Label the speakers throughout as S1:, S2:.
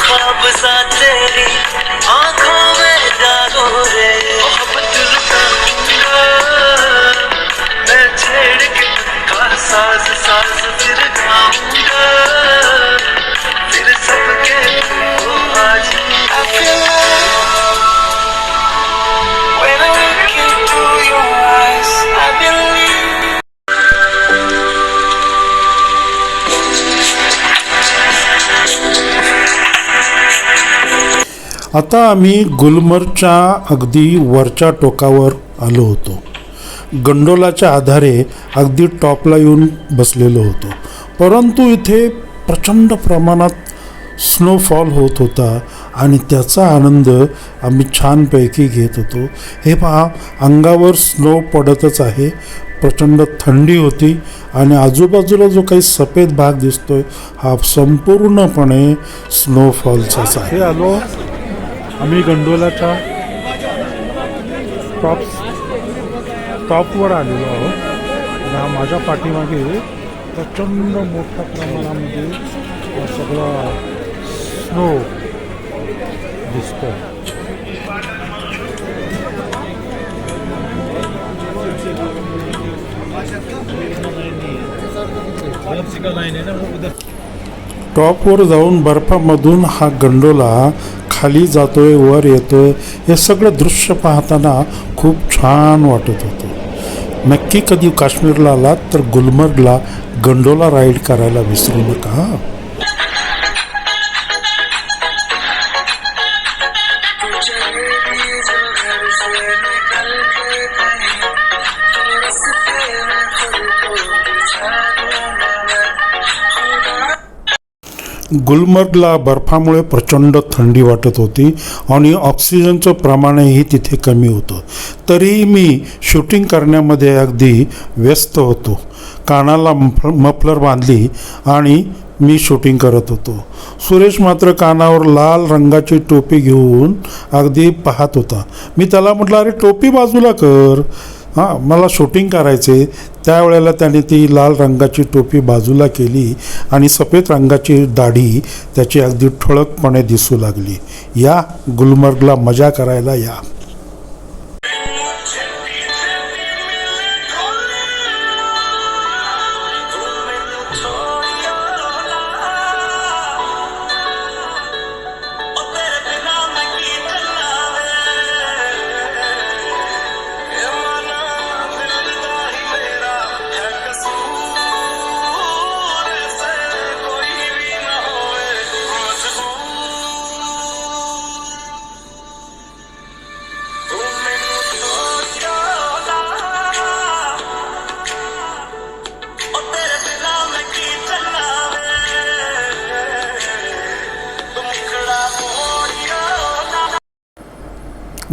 S1: ख्वाब सा तेरी आंखों में जानो रे मोहब्बत लुटाऊंगा मैं छेड़ के का साज साज फिर गाऊंगा फिर सबके को आज I feel like when I look into your eyes I believe
S2: आता आम्ही गुलमर्गच्या अगदी वरच्या टोकावर आलो होतो. गंडोलाच्या आधारे अगदी टॉपला येऊन बसलेलो होतो. परंतु इथे प्रचंड प्रमाणात स्नोफॉल होत होता आणि त्याचा आनंद आम्ही छानपैकी घेत होतो. हे पहा, अंगावर स्नो पडतच आहे. प्रचंड थंडी होती आणि आजूबाजूला जो काही सफेद भाग दिसतोय हा संपूर्णपणे स्नोफॉलचाच आहे. हे आलो आम्ही गंडोलाच्या टॉपवर आलेलो आहोत. हा माझ्या पाठीमागे प्रचंड मोठ्या प्रमाणामध्ये सगळं स्नो दिसतोय. टॉपवर जाऊन बर्फामधून हा गंडोला खाली जातोय, वर येतोय, हे सगळं दृश्य पाहताना खूप छान वाटत होतं. नक्की कधी काश्मीरला आलात तर गुलमर्गला गंडोला राईड करायला विसरू नका. गुलमर्गला बर्फामुळे प्रचंड थंडी वाटत होती आणि ऑक्सिजनचं प्रमाणही तिथे कमी होतं. तरीही मी शूटिंग करण्यामध्ये अगदी व्यस्त होतो. कानाला मफलर बांधली आणि मी शूटिंग करत होतो. सुरेश मात्र कानावर लाल रंगाची टोपी घेऊन अगदी पाहत होता. मी त्याला म्हटलं, अरे टोपी बाजूला कर, हां मला शूटिंग करायचे. त्यावेळेला त्याने ती लाल रंगाची टोपी बाजूला केली आणि सफेद रंगाची दाढी त्याची अगदी ठळकपणे दिसू लागली. या गुलमर्गला मजा करायला या.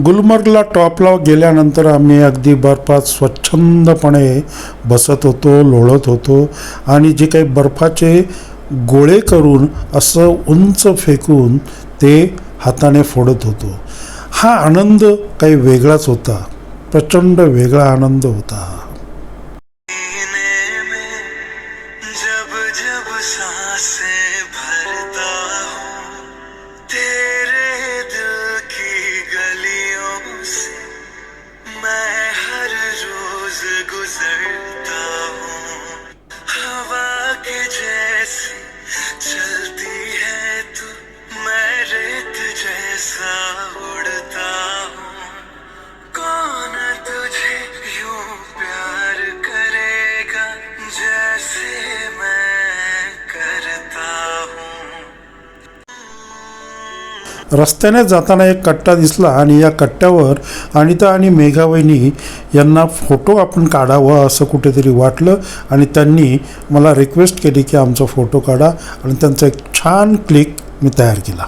S2: गुलमर्गला टॉपला गेल्यानंतर आम्ही अगदी बर्फात स्वच्छंदपणे बसत होतो, लोळत होतो आणि जे काही बर्फाचे गोळे करून असं उंच फेकून ते हाताने फोडत होतो. हा आनंद काही वेगळाच होता, प्रचंड वेगळा आनंद होता. रस्त्याने जाताना एक कट्टा दिसला आणि या कट्ट्यावर अनिता आणि मेघावहिनी यांना फोटो आपण काढावं असं कुठेतरी वाटलं आणि त्यांनी मला रिक्वेस्ट केली की आमचा फोटो काढा आणि त्यांचा एक छान क्लिक मी तयार केला.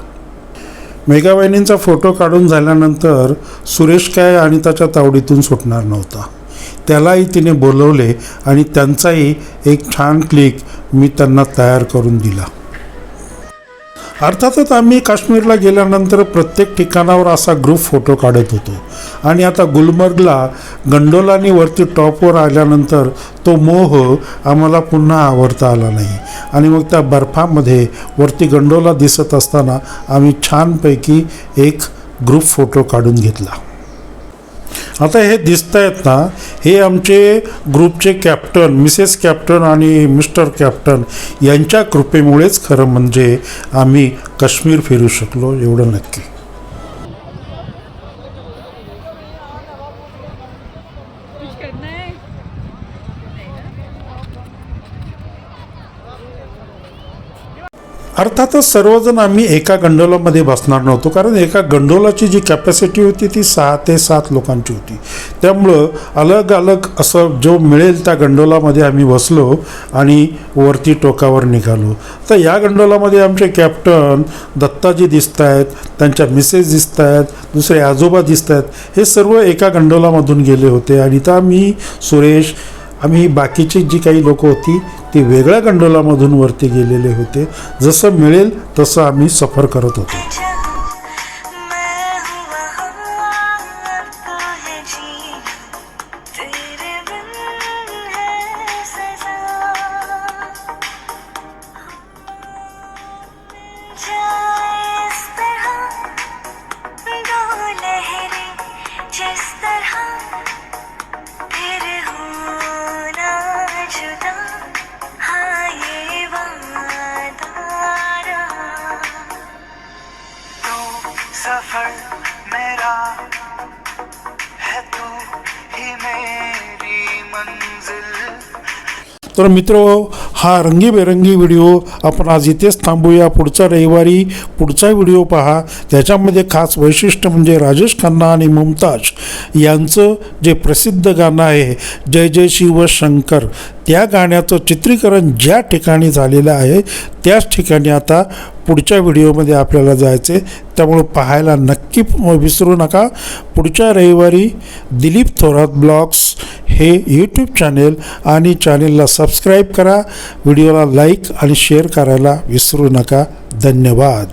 S2: मेघावहिनींचा फोटो काढून झाल्यानंतर सुरेश काय अनिताच्या तावडीतून सुटणार नव्हता. त्यालाही तिने बोलवले आणि त्यांचाही एक छान क्लिक मी त्यांना तयार करून दिला. अर्थातच आम्ही काश्मीरला गेल्यानंतर प्रत्येक ठिकाणावर असा ग्रुप फोटो काढत होतो आणि आता गुलमर्गला गंडोलानी वरती टॉपवर आल्यानंतर तो मोह आम्हाला पुन्हा आवरता आला नाही आणि मग त्या बर्फामध्ये वरती गंडोला दिसत असताना आम्ही छानपैकी एक ग्रुप फोटो काढून घेतला. आता हे दिसत आहेत ना, हे आमचे ग्रुपचे कॅप्टन, मिसेस कॅप्टन आणि मिस्टर कॅप्टन यांच्या कृपेमुळेच खरं म्हणजे आम्ही काश्मीर फिरू शकलो, एवढं नक्की. अर्थातच सर्वजण आम्ही एका गंडोलामध्ये बसणार नव्हतो, कारण एका गंडोलाची जी कॅपॅसिटी होती ती 6 ते 7 लोकांची होती. त्यामुळं अलग अलग असं जो मिळेल त्या गंडोलामध्ये आम्ही बसलो आणि वरती टोकावर निघालो. तर या गंडोलामध्ये आमचे कॅप्टन दत्ताजी दिसत आहेत, त्यांच्या मिसेस दिसत आहेत, दुसरे आजोबा दिसत आहेत. हे सर्व एका गंडोलामधून गेले होते आणि तर मी, सुरेश, आम्ही बाकीची जी काही लोक होती ती वेगळ्या गंडोलामधून वरती गेलेले होते. जसं मिळेल तसं आम्ही सफर करत होतो.
S1: सफर मेरा है, तू ही मेरी मंजिल.
S2: तर मित्र, हा रंगीबेरंगी व्हिडिओ आपण आज इथेच थांबूया. पुढच्या रविवारी पुढचा व्हिडिओ पहा. त्याच्यामध्ये खास वैशिष्ट्य म्हणजे राजेश खन्ना आणि मुमताज यांचं जे प्रसिद्ध गाणं आहे जय जय शिव शंकर, त्या गाण्याचं चित्रीकरण ज्या ठिकाणी झालेलं आहे त्याच ठिकाणी आता पुढच्या व्हिडिओमध्ये आपल्याला जायचे. त्यामुळे पाहायला नक्की विसरू नका. पुढच्या रविवारी दिलीप थोरात ब्लॉग्स हे यूट्यूब चॅनेल आणि चॅनेलला सबस्क्राईब करा. व्हिडिओला लाईक आणि शेअर करायला विसरू नका. धन्यवाद.